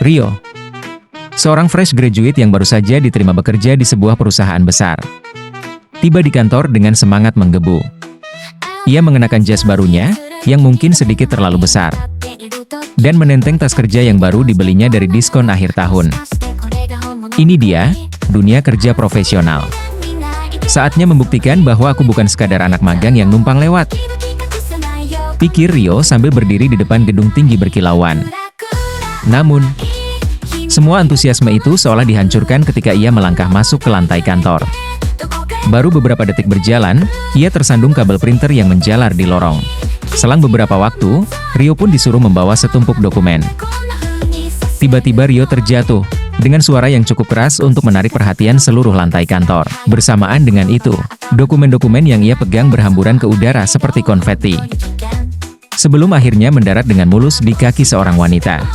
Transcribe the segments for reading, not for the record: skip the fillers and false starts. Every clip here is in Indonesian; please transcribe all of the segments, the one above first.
Rio, seorang fresh graduate yang baru saja diterima bekerja di sebuah perusahaan besar, tiba di kantor dengan semangat menggebu. Ia mengenakan jas barunya, yang mungkin sedikit terlalu besar, dan menenteng tas kerja yang baru dibelinya dari diskon akhir tahun. Ini dia, dunia kerja profesional. Saatnya membuktikan bahwa aku bukan sekadar anak magang yang numpang lewat, pikir Rio sambil berdiri di depan gedung tinggi berkilauan. Namun, semua antusiasme itu seolah dihancurkan ketika ia melangkah masuk ke lantai kantor. Baru beberapa detik berjalan, ia tersandung kabel printer yang menjalar di lorong. Selang beberapa waktu, Rio pun disuruh membawa setumpuk dokumen. Tiba-tiba Rio terjatuh, dengan suara yang cukup keras untuk menarik perhatian seluruh lantai kantor. Bersamaan dengan itu, dokumen-dokumen yang ia pegang berhamburan ke udara seperti konfeti, sebelum akhirnya mendarat dengan mulus di kaki seorang wanita.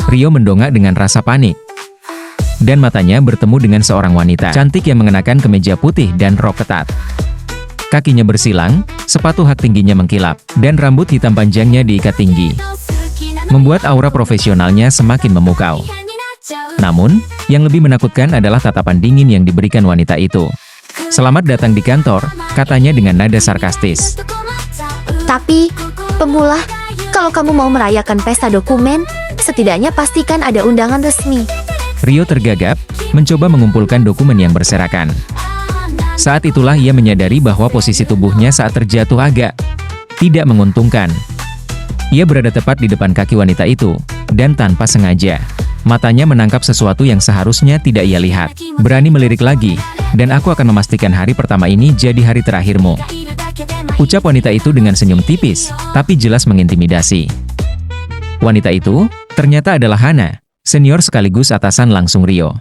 Rio mendongak dengan rasa panik, dan matanya bertemu dengan seorang wanita cantik yang mengenakan kemeja putih dan rok ketat. Kakinya bersilang, sepatu hak tingginya mengkilap, dan rambut hitam panjangnya diikat tinggi, membuat aura profesionalnya semakin memukau. Namun, yang lebih menakutkan adalah tatapan dingin yang diberikan wanita itu. "Selamat datang di kantor," katanya dengan nada sarkastis. Tapi, pemula, kalau kamu mau merayakan pesta dokumen, setidaknya pastikan ada undangan resmi. Rio tergagap, mencoba mengumpulkan dokumen yang berserakan. Saat itulah ia menyadari bahwa posisi tubuhnya saat terjatuh agak tidak menguntungkan. Ia berada tepat di depan kaki wanita itu, dan tanpa sengaja, matanya menangkap sesuatu yang seharusnya tidak ia lihat. "Berani melirik lagi, dan aku akan memastikan hari pertama ini jadi hari terakhirmu," ucap wanita itu dengan senyum tipis, tapi jelas mengintimidasi. Wanita itu, ternyata adalah Hana, senior sekaligus atasan langsung Rio.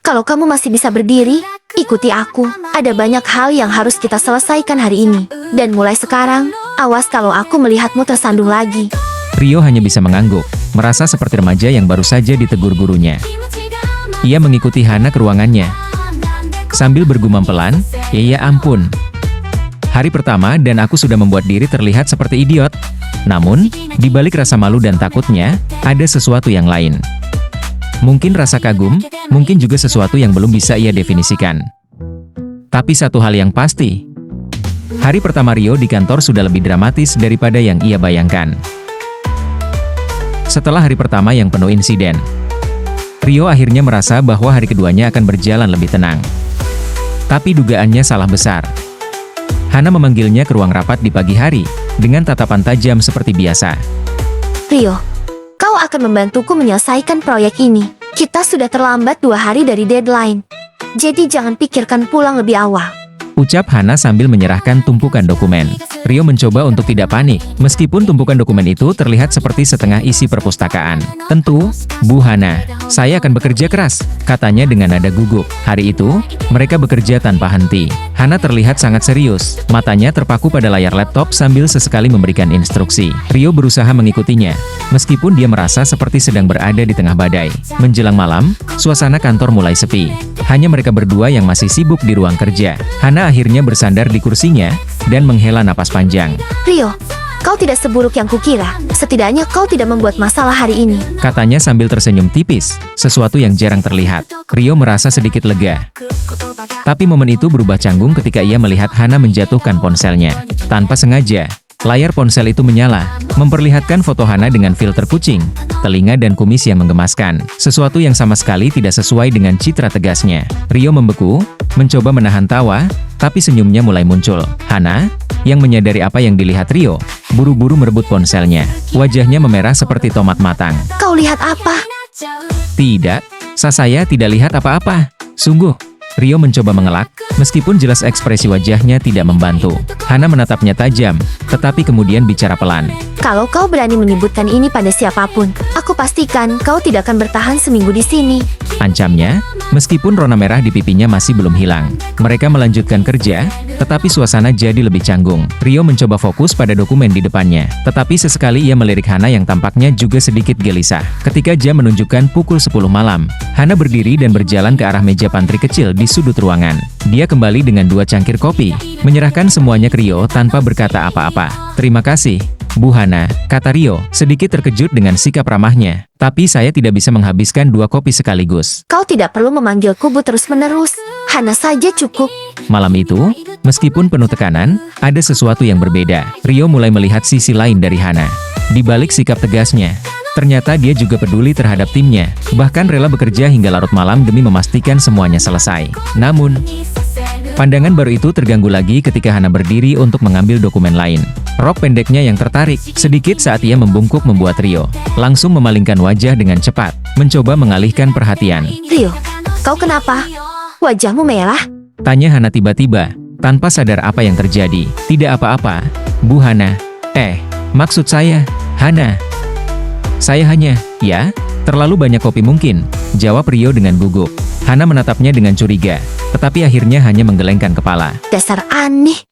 Kalau kamu masih bisa berdiri, ikuti aku. Ada banyak hal yang harus kita selesaikan hari ini. Dan mulai sekarang, awas kalau aku melihatmu tersandung lagi. Rio hanya bisa mengangguk, merasa seperti remaja yang baru saja ditegur gurunya. Ia mengikuti Hana ke ruangannya, sambil bergumam pelan, "Ya ampun. Hari pertama dan aku sudah membuat diri terlihat seperti idiot." Namun, di balik rasa malu dan takutnya, ada sesuatu yang lain. Mungkin rasa kagum, mungkin juga sesuatu yang belum bisa ia definisikan. Tapi satu hal yang pasti, hari pertama Rio di kantor sudah lebih dramatis daripada yang ia bayangkan. Setelah hari pertama yang penuh insiden, Rio akhirnya merasa bahwa hari keduanya akan berjalan lebih tenang. Tapi dugaannya salah besar. Hana memanggilnya ke ruang rapat di pagi hari, dengan tatapan tajam seperti biasa. Rio, kau akan membantuku menyelesaikan proyek ini. Kita sudah terlambat 2 hari dari deadline. Jadi jangan pikirkan pulang lebih awal, ucap Hana sambil menyerahkan tumpukan dokumen. Rio mencoba untuk tidak panik, meskipun tumpukan dokumen itu terlihat seperti setengah isi perpustakaan. "Tentu, Bu Hana, saya akan bekerja keras," katanya dengan nada gugup. Hari itu, mereka bekerja tanpa henti. Hana terlihat sangat serius, matanya terpaku pada layar laptop sambil sesekali memberikan instruksi. Rio berusaha mengikutinya, meskipun dia merasa seperti sedang berada di tengah badai. Menjelang malam, suasana kantor mulai sepi. Hanya mereka berdua yang masih sibuk di ruang kerja. Hana akhirnya bersandar di kursinya, dan menghela napas panjang. Rio, kau tidak seburuk yang kukira. Setidaknya kau tidak membuat masalah hari ini, katanya sambil tersenyum tipis, sesuatu yang jarang terlihat. Rio merasa sedikit lega. Tapi momen itu berubah canggung ketika ia melihat Hana menjatuhkan ponselnya. Tanpa sengaja, layar ponsel itu menyala, memperlihatkan foto Hana dengan filter kucing, telinga dan kumis yang menggemaskan. Sesuatu yang sama sekali tidak sesuai dengan citra tegasnya. Rio membeku, mencoba menahan tawa, tapi senyumnya mulai muncul. Hana, yang menyadari apa yang dilihat Rio, buru-buru merebut ponselnya. Wajahnya memerah seperti tomat matang. Kau lihat apa? "Tidak, saya tidak lihat apa-apa. Sungguh." Rio mencoba mengelak, meskipun jelas ekspresi wajahnya tidak membantu. Hana menatapnya tajam, tetapi kemudian bicara pelan. Kalau kau berani menyebutkan ini pada siapapun, aku pastikan kau tidak akan bertahan seminggu di sini, ancamnya, meskipun rona merah di pipinya masih belum hilang. Mereka melanjutkan kerja, tetapi suasana jadi lebih canggung. Rio mencoba fokus pada dokumen di depannya, tetapi sesekali ia melirik Hana yang tampaknya juga sedikit gelisah. Ketika jam menunjukkan pukul 10 malam, Hana berdiri dan berjalan ke arah meja pantry kecil di sudut ruangan. Dia kembali dengan 2 cangkir kopi, menyerahkan semuanya ke Rio tanpa berkata apa-apa. "Terima kasih," Bu Hana, kata Rio, sedikit terkejut dengan sikap ramahnya. Tapi saya tidak bisa menghabiskan 2 kopi sekaligus. Kau tidak perlu memanggilku Bu terus-menerus. Hana saja cukup. Malam itu, meskipun penuh tekanan, ada sesuatu yang berbeda. Rio mulai melihat sisi lain dari Hana. Di balik sikap tegasnya, ternyata dia juga peduli terhadap timnya, bahkan rela bekerja hingga larut malam demi memastikan semuanya selesai. Namun, pandangan baru itu terganggu lagi ketika Hana berdiri untuk mengambil dokumen lain. Rok pendeknya yang tertarik sedikit saat ia membungkuk membuat Rio langsung memalingkan wajah dengan cepat, mencoba mengalihkan perhatian. Rio, kau kenapa? Wajahmu merah? Tanya Hana tiba-tiba, tanpa sadar apa yang terjadi. Tidak apa-apa, Bu Hana. Maksud saya, Hana. Saya hanya, ya, terlalu banyak kopi mungkin, jawab Rio dengan gugup. Hana menatapnya dengan curiga, tetapi akhirnya hanya menggelengkan kepala. Dasar aneh.